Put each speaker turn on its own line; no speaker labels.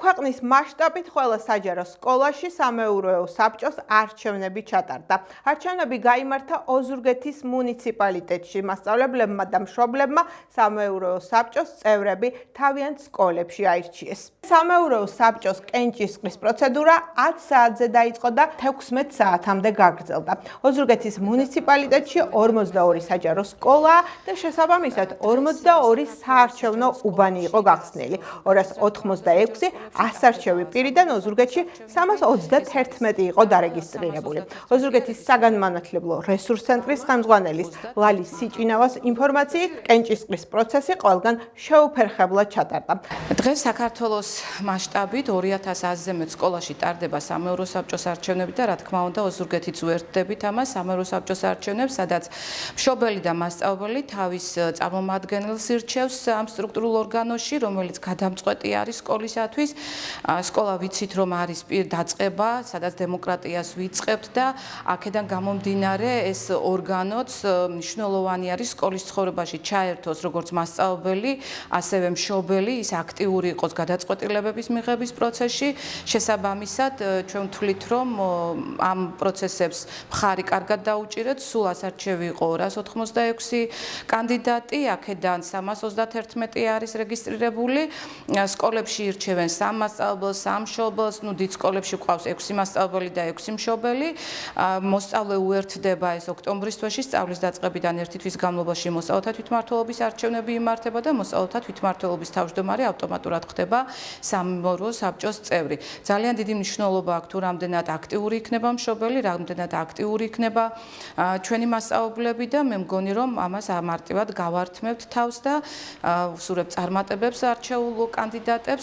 ქვეყნის მასშტაბით ყველა საჯარო სკოლაში სამეურვეო საბჭოს არჩევნები ჩატარდა. არჩევნები გაიმართა ოზურგეთის მუნიციპალიტეტში. მასწავლებლებმა და მშობლებმა სამეურვეო საბჭოს წევრები თავიანთ სკოლებში აირჩიეს. სამეურვეო საბჭოს კენჭისყრის პროცედურა 10 საათზე დაიწყო და 16 საათამდე გაგრძელდა. ოზურგეთის მუნიციპალიტეტში 42 საჯარო სკოლაა და შესაბამისად 42 საარჩევნო უბანი იყო გახსნილი. 286 ასარჩევი პირიდან ოზურგეთში 331 იყო დარეგისტრირებული. ოზურგეთის საგანმანათლებლო რესურს ცენტრის ხელმძღვანელის ლალი სიჭინავას ინფორმაციით, კენჭისყრის პროცესი ყველგან შეუფერხებლად ჩატარდა.
დღეს საქართველოს მასშტაბით 2000-ზე მეტ სკოლაში ტარდება სამეურვეო საბჭოს არჩევნები და რა თქმა უნდა ოზურგეთიც უერთდებით ამას სამეურვეო საბჭოს არჩევნებს, სადაც მშობელი და მასწავლებელი თავის წარმომადგენელს ირჩევს ამ სტრუქტურულ ორგანოში, რომელიც გადამწყვეტი არის სკოლისათვის. სკოლა ვიცით რომ არის დაწყება, სადაც დემოკრატიას ვიწყებთ და აქედან გამომდინარე ეს ორგანოც მნიშვნელოვანი არის სკოლის ცხოვრებაში ჩაერთოს როგორც მასწავლებელი, ასევე მშობელი, ის აქტიური იყოს გადაწყვეტილებების მიღების პროცესში. შესაბამისად, ჩვენ ვთვლით რომ ამ პროცესებს მხარი კარგად დაუჭირეთ. სულ ასარჩევი იყო 286 კანდიდატი, აქედან 331 არის რეგისტრირებული. სკოლებში ირჩევენ 3 მასწავლებელს, 3 მშობელს, დიდ სკოლებში ყავს 6 მასწავლებელი და 6 მშობელი. მოსწავლე უერთდება ეს ოქტომბრის თვეში, სწავლის დაწყებიდან 1 თვის განმავლობაში მოსწავლეთა თვითმმართველობის არჩევნები იმართება და მოსწავლეთა თვითმმართველობის თავმჯდომარე ავტომატურად ხდება სამეურვეო საბჭოს წევრი. ძალიან დიდი მნიშვნელობა აქვს თუ რამდენად აქტიური იქნება მშობელი, რამდენად აქტიური იქნება ჩვენი მასწავლებლები და მე მგონი რომ ამას ამარტივად გავართმევთ თავს და ვსურვებ წარმატებებს არჩეულ კანდიდატებს.